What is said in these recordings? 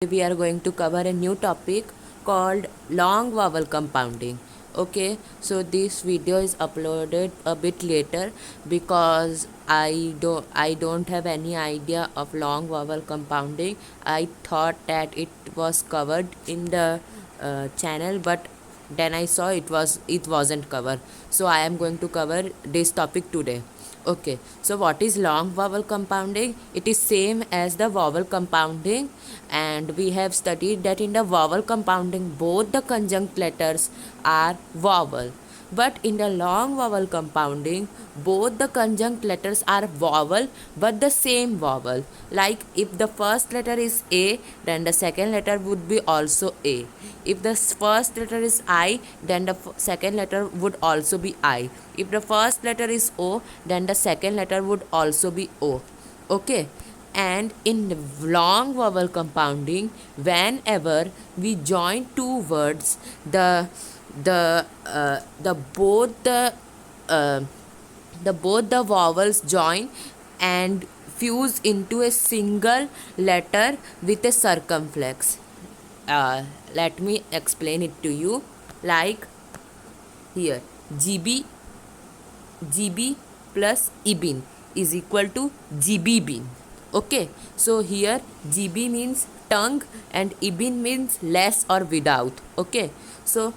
we are going to cover a new topic called long vowel compounding. Okay, so this video is uploaded a bit later because I don't have any idea of long vowel compounding. I thought that it was covered in the channel, but then I saw it wasn't covered. So I am going to cover this topic today. Okay, so what is long vowel compounding? It is same as the vowel compounding, and we have studied that in the vowel compounding both the conjunct letters are vowel, but in the long vowel compounding both the conjunct letters are vowel but the same vowel. Like if the first letter is A, then the second letter would be also A. If the first letter is I, then the second letter would also be I. If the first letter is O, then the second letter would also be O. Okay, and in the long vowel compounding, whenever we join two words, the uh, both the vowels join and fuse into a single letter with a circumflex. Let me explain it to you. Like here, GB plus ibin is equal to gbibin. Okay, so here GB means tongue and ibin means less or without. Okay, so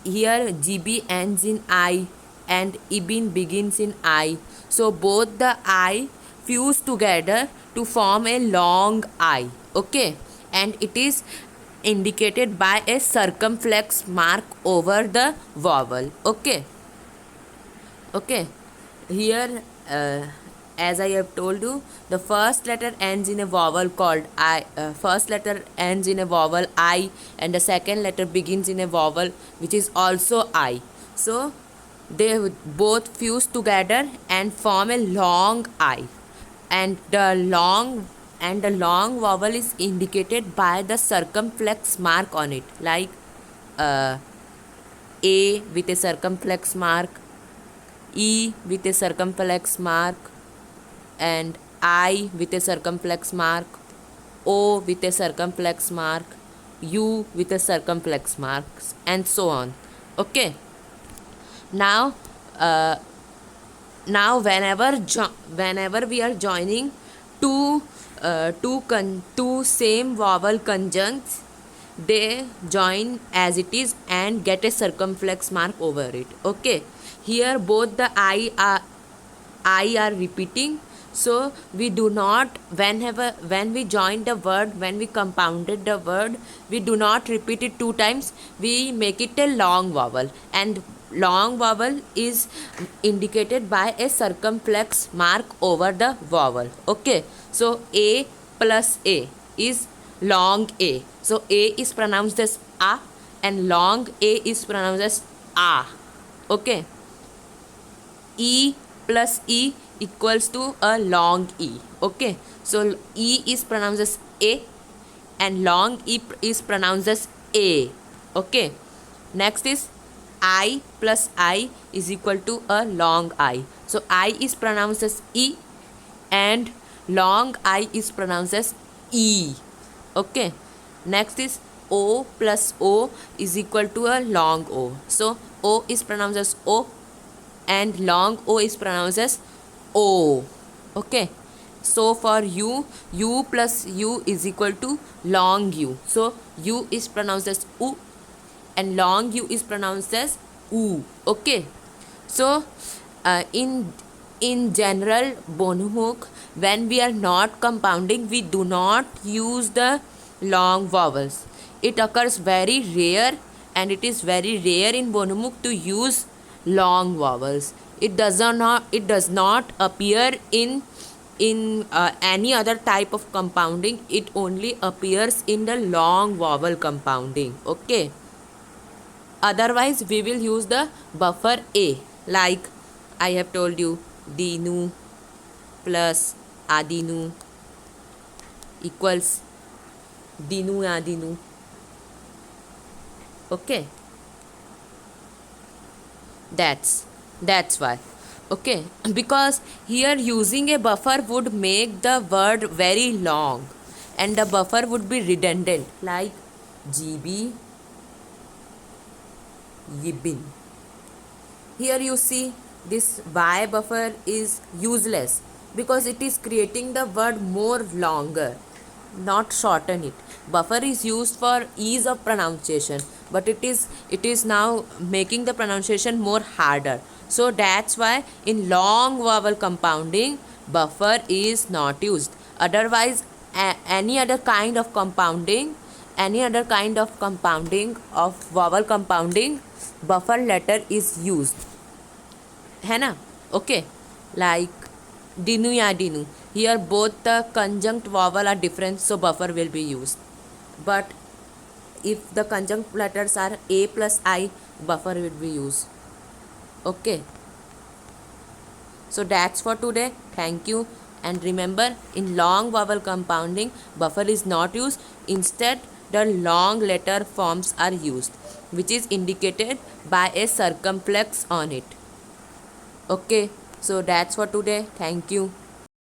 here GB ends in I and ibin begins in I. So both the I fuse together to form a long I. Okay, and it is indicated by a circumflex mark over the vowel. Okay, here as I have told you, the first letter ends in a vowel called I. First letter ends in a vowel I, and the second letter begins in a vowel which is also I. So they both fuse together and form a long I, and the long vowel is indicated by the circumflex mark on it, like uh, A with a circumflex mark, E with a circumflex mark, and I with a circumflex mark, O with a circumflex mark, U with a circumflex mark, and so on. Okay, now uh, now whenever we are joining two same vowel conjuncts, they join as it is and get a circumflex mark over it. Okay, here both the I are repeating, so we do not, when we join the word, when we compounded the word, we do not repeat it two times, we make it a long vowel, and long vowel is indicated by a circumflex mark over the vowel. Okay, so A plus A is long A. So A is pronounced as A and long A is pronounced as A. Okay, E plus E equals to a long E. Okay, so E is pronounced as A and long E is pronounced as A. Okay, next is I plus I is equal to a long I. So I is pronounced as E and long I is pronounced as E. Okay, next is O plus O is equal to a long O. So O is pronounced as O and long O is pronounced as O. Okay, so for U plus U is equal to long U. So U is pronounced as U and long U is pronounced as U. Okay, so in general Bonumuk, when we are not compounding, we do not use the long vowels. It occurs very rare, and it is very rare in Bonumuk to use long vowels. It does not appear in any other type of compounding. It only appears in the long vowel compounding. Okay, otherwise we will use the buffer A, like I have told you, Dinu plus Adinu equals Dinu Adinu. Okay, that's why. Okay, because here using a buffer would make the word very long, and the buffer would be redundant like GB, Yibin. Here you see this Y buffer is useless because it is creating the word more longer, not shorten it. Buffer is used for ease of pronunciation, but it is now making the pronunciation more harder. So that's why in long vowel compounding buffer is not used. Otherwise any other kind of compounding of vowel compounding buffer letter is used, है ना. Okay, like dinu ya dinu, here both the conjunct vowel are different, so buffer will be used. But if the conjunct letters are a plus I, buffer will be used. Okay, so that's for today. Thank you. And remember, in long vowel compounding buffer is not used. Instead the long letter forms are used, which is indicated by a circumflex on it. Okay, so that's for today. Thank you.